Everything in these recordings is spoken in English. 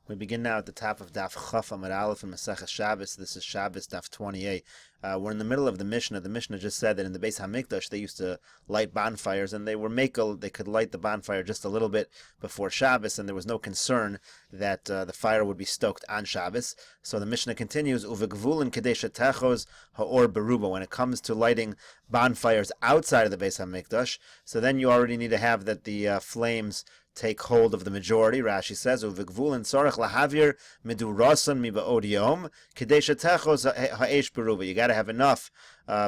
We begin now at the top of Daf Chaf Amud Aleph in Meseches Shabbos. This is Shabbos Daf 20a. We're in the middle of the Mishnah. The Mishnah just said that in the Beis HaMikdash they used to light bonfires, and they were makel. They could light the bonfire just a little bit before Shabbos, and there was no concern that the fire would be stoked on Shabbos. So the Mishnah continues, Uvegvulin Kadesh Techos Haor Beruba. When it comes to lighting bonfires outside of the Beis HaMikdash, so then you already need to have that the flames take hold of the majority. Rashi says, "Uvigvul and sarach lahavir midurasan miba'od yom kadesha techos ha'esh beruba." You got to have enough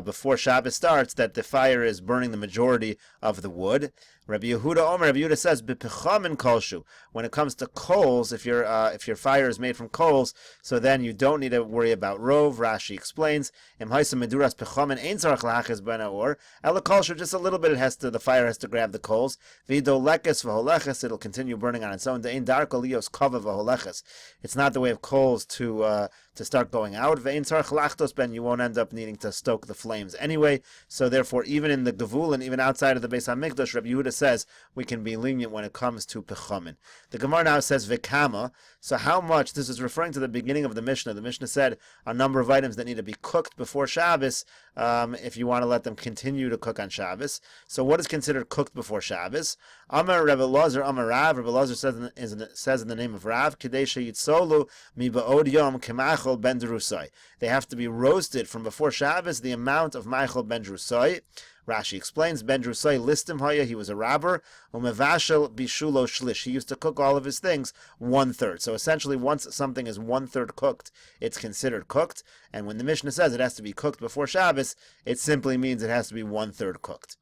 before Shabbos starts that the fire is burning the majority of the wood. Rabbi Yehuda says, "B'pechamin kolshu." When it comes to coals, if your fire is made from coals, so then you don't need to worry about rov. Rashi explains, "Im ha'isa meduras pechamin ein sarach lahaches ben ha'or ela kolshu." Just a little bit, the fire has to grab the coals. V'do lekes v'holeches. It'll continue burning on its own. De'ein darko lios kava v'holeches. It's not the way of coals to start going out. Ve'ein sarach lachtos ben. You won't end up needing to stoke the flames anyway. So therefore, even in the Gevul and even outside of the Beis HaMikdash, Rabbi Yehuda says we can be lenient when it comes to pechamin. The Gemara now says vekama. So how much? This is referring to the beginning of the Mishnah. The Mishnah said a number of items that need to be cooked before Shabbos if you want to let them continue to cook on Shabbos. So what is considered cooked before Shabbos? Amar Rebbe Lazar, Amar Rav. Rebbe Lazar says in the name of Rav, Kadesha Yitzolu mi ba'od yom kemachol ben derusai. They have to be roasted from before Shabbos, the amount of machol ben derusai. Rashi explains, Ben Drusai listim haya, he was a robber, umevashel bishulo shlish, he used to cook all of his things 1/3. So essentially, once something is 1/3 cooked, it's considered cooked, and when the Mishnah says it has to be cooked before Shabbos, it simply means it has to be 1/3 cooked.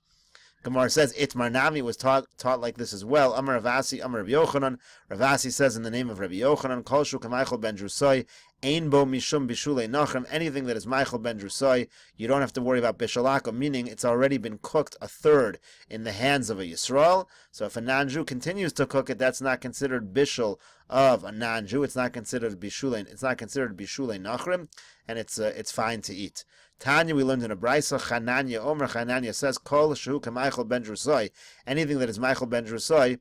Gemara says, Itmar Nami was taught like this as well. Amar Ravasi, Amar Rabbi Yochanan. Ravasi says in the name of Rabbi Yochanan, Kol shu k'maichel ben drusai, ein bo mishum bishulei nachem. Anything that is maichel ben drusai, you don't have to worry about bishalaka, meaning it's already been cooked 1/3 in the hands of a Yisrael. So if a non-Jew continues to cook it, that's not considered bishul of a non-Jew. It's not considered bishulei. It's not considered bishulei nachem, and it's fine to eat. Tanya, we learned in a brisa, Chananya Omer. Chananya says, Kol shehu k'maichel ben drusai. Anything that is maichel ben drusai,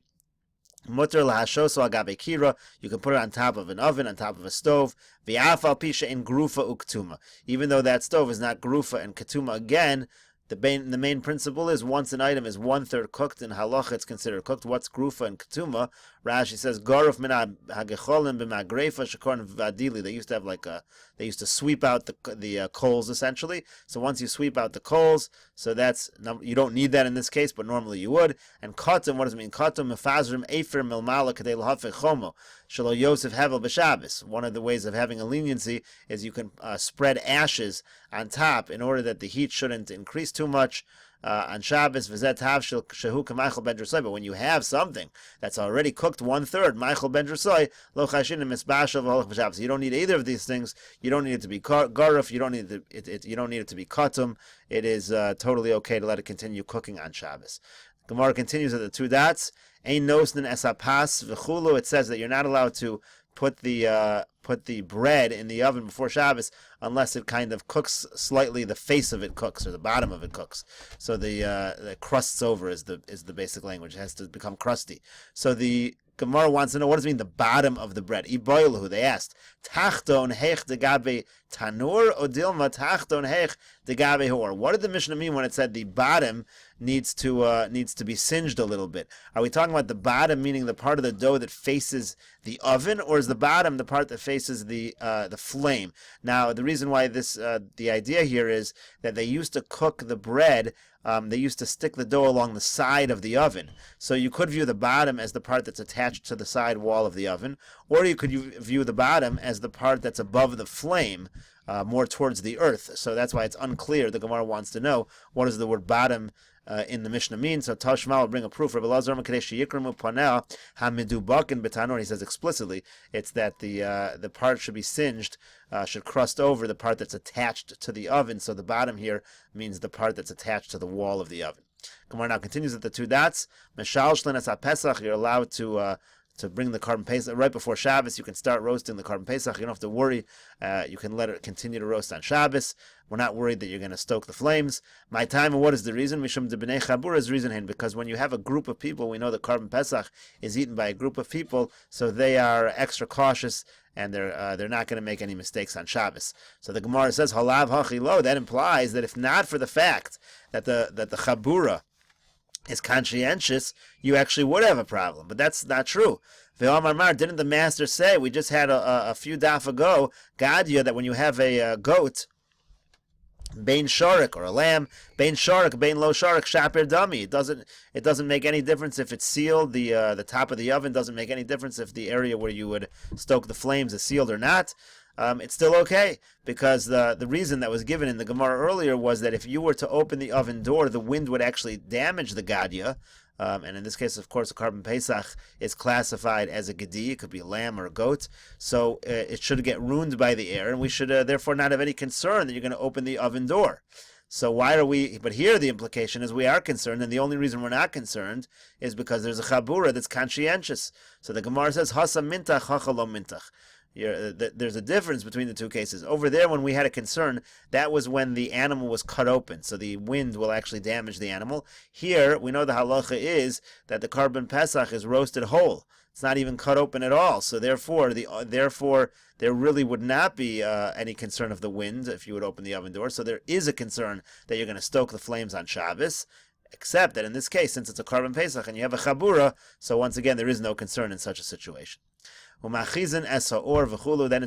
mutter lahashoso agabe kira. You can put it on top of an oven, on top of a stove. V'afal pisha in grufa uktuma. Even though that stove is not grufa and ketuma again, the main principle is once an item is 1/3 cooked in halacha, it's considered cooked. What's grufa and ketuma? Rashi says garuf min hagecholim b'magrefa shekor vadili. They used to have they used to sweep out the coals essentially. So once you sweep out the coals, so you don't need that in this case, but normally you would. And katum, what does it mean? Katum mefazrim efer milmala kadei lahafei chomo shelo yosef hevel b'Shabbos. One of the ways of having a leniency is you can spread ashes on top in order that the heat shouldn't increase too much on Shabbos. V'zet hav shehu k'maichel ben drusai. But when you have something that's already cooked 1/3, maichel ben drusai, lo chashin misbashel v'holach b'Shabbos. You don't need either of these things. You don't need it to be garuf. You don't need you don't need it to be katum. It is totally okay to let it continue cooking on Shabbos. Gemara continues at the two dots. Ein nosnin esapas v'chulu. It says that you're not allowed to put the bread in the oven before Shabbos unless it kind of cooks slightly. The face of it cooks or the bottom of it cooks. So the crusts over is the basic language. It has to become crusty. So the Gemara wants to know, what does it mean, the bottom of the bread? Iboilahu, they asked, Tachton hech degabe tanur or dilma tachton hech degabe hor. What did the Mishnah mean when it said the bottom needs to be singed a little bit? Are we talking about the bottom meaning the part of the dough that faces the oven, or is the bottom the part that faces the flame? Now, the reason why the idea here is that they used to cook the bread. They used to stick the dough along the side of the oven. So you could view the bottom as the part that's attached to the side wall of the oven, or you could view the bottom as the part that's above the flame, more towards the earth. So that's why it's unclear. The Gemara wants to know, what does the word bottom in the Mishnah mean? So Tashma will bring a proof. Rabbi Lazar Yikramu Panel Hamidubakin Betanor. He says explicitly it's that the part should be singed, should crust over the part that's attached to the oven. So the bottom here means the part that's attached to the wall of the oven. Gemara now continues at the two dots. Meshal Shlenas HaPesach. You're allowed to to bring the Carbon Pesach right before Shabbos. You can start roasting the Carbon Pesach. You don't have to worry. You can let it continue to roast on Shabbos. We're not worried that you're going to stoke the flames. My time, and what is the reason? Mishum de b'nei chabura is reason, because when you have a group of people, we know the Carbon Pesach is eaten by a group of people, so they are extra cautious, and they're not going to make any mistakes on Shabbos. So the Gemara says halav hachilo. That implies that if not for the fact that the chabura is conscientious, you actually would have a problem. But that's not true. Didn't the master say, we just had a few daf ago, Gadia, that when you have a goat, Bain Sharik, or a lamb, Bain Sharik, Bain Lo Sharik, Shapir Dummy. It doesn't make any difference if it's sealed. The top of the oven doesn't make any difference if the area where you would stoke the flames is sealed or not. It's still okay, because the reason that was given in the Gemara earlier was that if you were to open the oven door, the wind would actually damage the Gadia. And in this case, of course, a Carbon Pesach is classified as a Gedi. It could be a lamb or a goat. So it should get ruined by the air, and we should therefore not have any concern that you're going to open the oven door. So why are we, but here the implication is we are concerned, and the only reason we're not concerned is because there's a Chabura that's conscientious. So the Gemara says, Hasa mintach, hachalo mintach. There's a difference between the two cases. Over there, when we had a concern, that was when the animal was cut open, so the wind will actually damage the animal. Here, we know the halacha is that the Carbon Pesach is roasted whole. It's not even cut open at all. So therefore, there really would not be any concern of the wind if you would open the oven door. So there is a concern that you're going to stoke the flames on Shabbos, except that in this case, since it's a Carbon Pesach and you have a Chabura, so once again, there is no concern in such a situation. Then it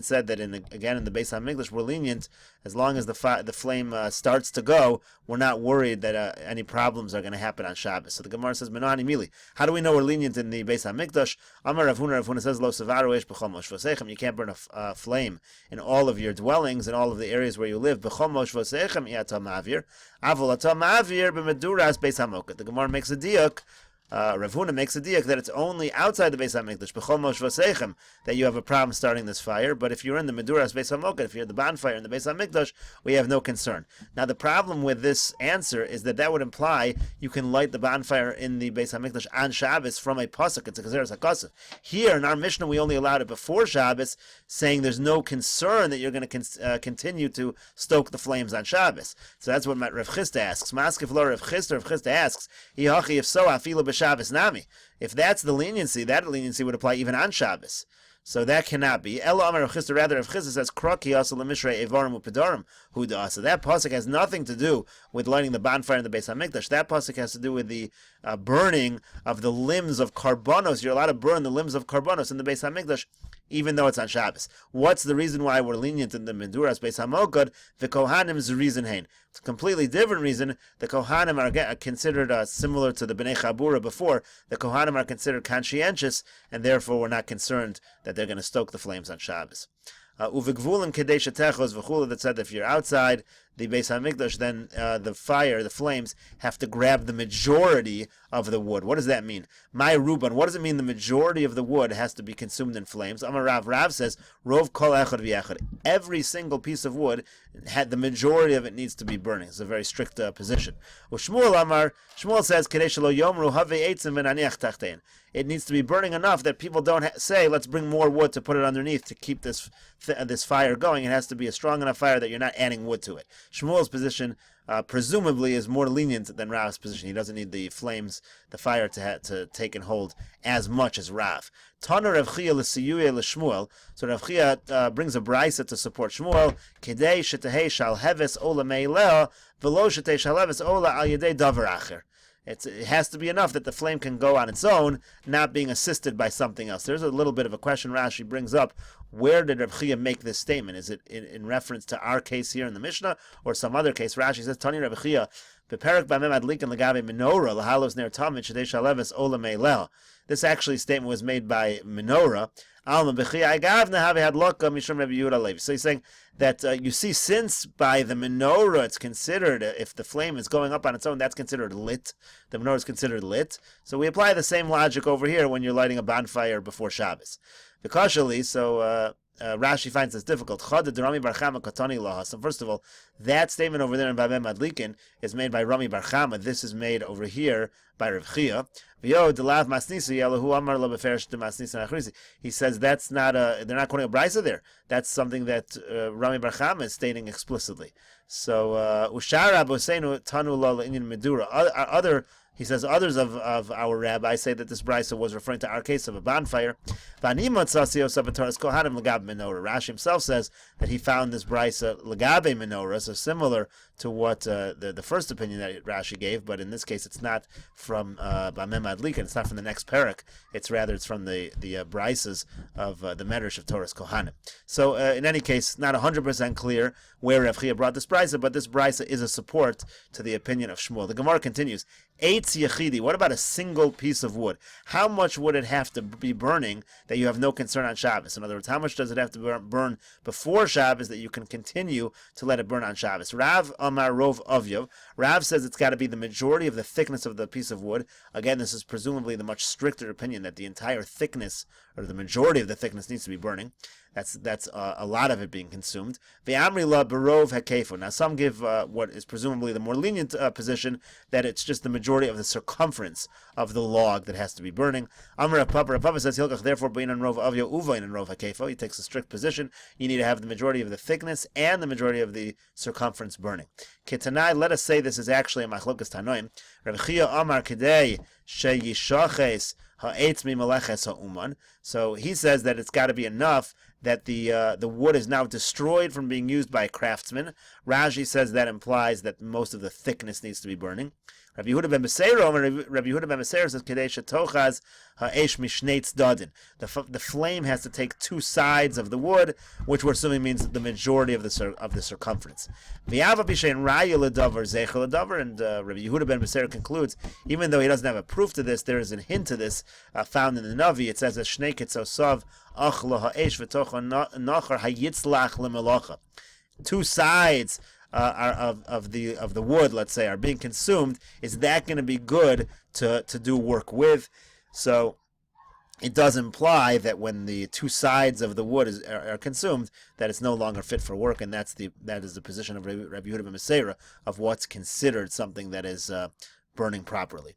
said that again in the Beis HaMikdash we're lenient as long as the flame starts to go. We're not worried that any problems are going to happen on Shabbos. So the Gemara says, Menani Mili. How do we know we're lenient in the Beis HaMikdash? Amar Rav Huna says, Lo Savaru Esh B'chol Mosh Vosechem. You can't burn a flame in all of your dwellings, in all of the areas where you live. B'chol Mosh Vosechem Iatam Ma'avir. Avol Atam Ma'avir B'meduras Beis HaMoked. The Gemara makes a diuk. Rav Huna makes a diak that it's only outside the Beis HaMikdash, b'chol mosh v'seichem, that you have a problem starting this fire. But if you're in the Meduras Beis HaMoked, if you're at the bonfire in the Beis HaMikdash, we have no concern. Now the problem with this answer is that would imply you can light the bonfire in the Beis HaMikdash on Shabbos from a pasuk. It's a kazeres hakasef. Here in our Mishnah, we only allowed it before Shabbos, saying there's no concern that you're going to continue to stoke the flames on Shabbos. So that's what Rav Chisda asks. Maskif lo Rav Chisda asks, if so, afila Shabbos Nami. If that's the leniency, that leniency would apply even on Shabbos. So that cannot be. Elo Amar Rav Chisda, rather Rav Chisda says, Kroki also lemishrei evarim upedarim huda. So that pasuk has nothing to do with lighting the bonfire in the Beis HaMikdash. That pasuk has to do with the burning of the limbs of karbonos. You're allowed to burn the limbs of karbonos in the Beis HaMikdash, even though it's on Shabbos. What's the reason why we're lenient in the Meduras Beis HaMoked? The Kohanim's reason hain. It's a completely different reason. The Kohanim are considered similar to the Bnei Chabura before. The Kohanim are considered conscientious, and therefore we're not concerned that they're going to stoke the flames on Shabbos. Uvigvulim kedei shetechos v'chula, that said if you're outside the Beis HaMikdash, then the flames have to grab the majority of the wood. What does that mean? My Ruban, what does it mean the majority of the wood has to be consumed in flames? Amar Rav says, Rov kol echad v'echad. Every single piece of wood, the majority of it needs to be burning. It's a very strict position. Shmuel says, kedei shelo yomru havei eitzim v'naniach tachtein. It needs to be burning enough that people don't say, let's bring more wood to put it underneath to keep this fire going. It has to be a strong enough fire that you're not adding wood to it. Shmuel's position presumably is more lenient than Rav's position. He doesn't need the fire to take and hold as much as Rav. Tana Rav Chia l'siyuye l'Shmuel. So Rav Chia brings a brisa to support Shmuel. Kedei shetehei shal heves ola meileh v'lo shetehei shal heves ola al yedei davar acher. It has to be enough that the flame can go on its own, not being assisted by something else. There's a little bit of a question Rashi brings up. Where did Rav Chia make this statement? Is it in reference to our case here in the Mishnah or some other case? Rashi says, Tani Rav Chia, Beperak b'mem adlikin legabe menorah l'halos ner tamid shedei shaleves ola meileh. This actually statement was made by menorah. So he's saying that you see, since by the menorah it's considered, if the flame is going up on its own, that's considered lit. The menorah is considered lit. So we apply the same logic over here when you're lighting a bonfire before Shabbos. Because so Rashi finds this difficult. So first of all, that statement over there in Babem Madlikin is made by Rami Bar Chama. This is made over here by Rav Chia. He says that's not they're not quoting a brisa there. That's something that Rami Bar Chama is stating explicitly. So he says others of our rabbis say that this brisa was referring to our case of a bonfire. Rashi himself says that he found this brisa legabe menorah, so similar to what the first opinion that Rashi gave, but in this case it's not from Bamem Adlikan, it's not from the next parak, it's from the brisas of the Medrash of Torah's Kohanim. So in any case, not 100% clear where Rav Chia brought this brisa, but this brisa is a support to the opinion of Shmuel. The Gemara continues, Eitz Yechidi, what about a single piece of wood? How much would it have to be burning that you have no concern on Shabbos? In other words, how much does it have to burn before Shabbos that you can continue to let it burn on Shabbos? Rav Amar Rov Avyav. Rav says it's got to be the majority of the thickness of the piece of wood. Again, this is presumably the much stricter opinion that the entire thickness, or the majority of the thickness, needs to be burning. That's a lot of it being consumed. Ve'amri la barov hakefo. Now some give what is presumably the more lenient position, that it's just the majority of the circumference of the log that has to be burning. Amr Papa says hilkach, therefore beinan rov avyo uveinan rov hakefo. He takes a strict position. You need to have the majority of the thickness and the majority of the circumference burning. Ketanai, let us say this is actually a machlokas tanoim. Rav Chia Amar kedei sheyishaches ha'etz mimaleches ha'uman. So he says that it's got to be enough that the wood is now destroyed from being used by a craftsman. Rashi says that implies that most of the thickness needs to be burning. Rabbi Yehuda ben Beseir says Kedei shetochaz ha'esh mishnei tzadin. The flame has to take two sides of the wood, which we're assuming means the majority of the circumference. V'yava b'shein raya l'davar zeichel l'davar, and Rabbi Yehuda ben Beseir concludes, even though he doesn't have a proof to this, there is a hint to this found in the Navi. It says that shnei kitzosav ach lo ha'esh v'tocha nachar hayitzlach l'melacha. Two sides of the wood, let's say, are being consumed. Is that going to be good to do work with? So it does imply that when the two sides of the wood are consumed, that it's no longer fit for work, and that is the position of Rabbi Yehuda ben Beseira of what's considered something that is burning properly.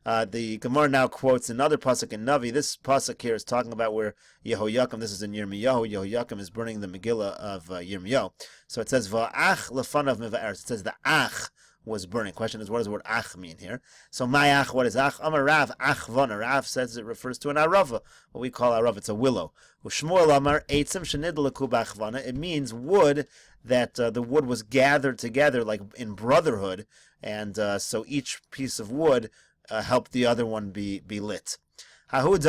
The Gemara now quotes another pasuk in Navi. This pasuk here is talking about where Yehoyakim, this is in Yirmiyahu, Yehoyakim is burning the Megillah of Yirmiyahu. So it says, Va'ach lefanav meva'er. It says the ach was burning. Question is, what does the word ach mean here? So my ach, what is ach? Amar Rav, ach vana. Rav says it refers to an arava, what we call arava. It's a willow. Ushmuel amar eitzim shenidlaku b'achvana. It means wood that the wood was gathered together like in brotherhood, and so each piece of wood helped the other one be lit. There was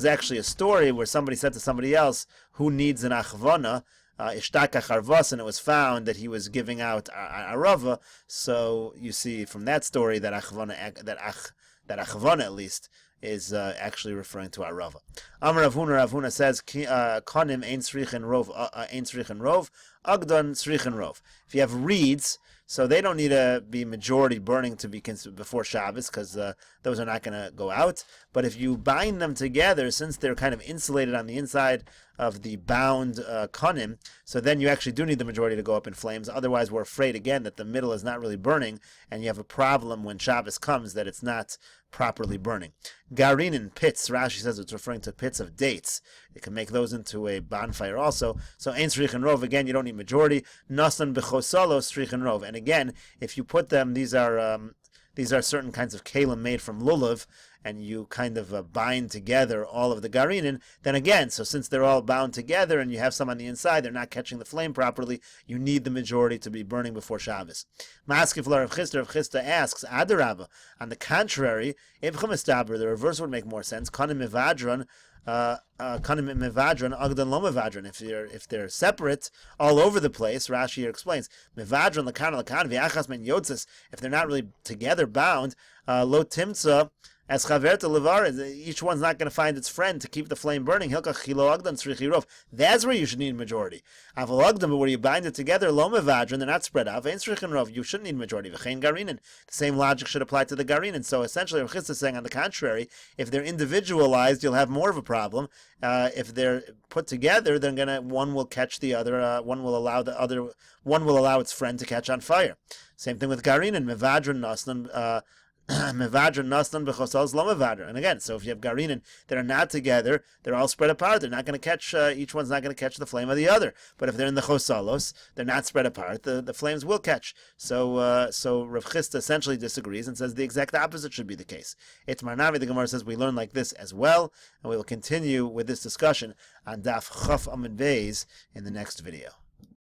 actually a story where somebody said to somebody else, who needs an achvana? Ishtakach arvas, and it was found that he was giving out arava. So you see from that story that achvana at least is actually referring to arava. Amar Rav Huna says, kanim ein srichen rov, agdon srichen rov. If you have reeds, so they don't need to be majority burning to be before Shabbos, because those are not going to go out. But if you bind them together, since they're kind of insulated on the inside of the bound konim, so then you actually do need the majority to go up in flames. Otherwise, we're afraid again that the middle is not really burning, and you have a problem when Shabbos comes that it's not properly burning. Garinin, pits, Rashi says it's referring to pits of dates. You can make those into a bonfire also. So ein srichen rov, again, you don't need majority. Nasan bechosalo srichen rov. And again, if you put them, these are certain kinds of kalim made from lulav, and you kind of bind together all of the garinin, then again, so since they're all bound together and you have some on the inside, they're not catching the flame properly, you need the majority to be burning before Shabbos. Maskif Rav Chisda asks, Adarabba, on the contrary, Ibcham Estaber, the reverse would make more sense. Kanim mevadron, agdan lo mevadron. If they're separate all over the place, Rashi here explains, mevadron lakan viachas men yotzes. If they're not really together bound, lo timtza As chaver to levar, each one's not going to find its friend to keep the flame burning. Hilkach chilo agdan tzrichi rov. That's where you should need majority. Aval agdan, but where you bind it together, lo mevadrin, they're not spread out. Vein tzrichin rov, you shouldn't need majority. V'chein garinin. The same logic should apply to the garinin. So essentially, Rav Chisda is saying, on the contrary, if they're individualized, you'll have more of a problem. If they're put together, then one will catch the other. One will allow its friend to catch on fire. Same thing with garinin, mevadrin nasnan. Mevadrin nasnan b'chosal lo mevadrin. And again, so if you have garinin that are not together, they're all spread apart. They're not going to catch. Each one's not going to catch the flame of the other. But if they're in the chosalos, they're not spread apart. The flames will catch. So Rav Chisda essentially disagrees and says the exact opposite should be the case. Itmar Navi, the Gemara says we learn like this as well, and we will continue with this discussion on Daf 20a in the next video.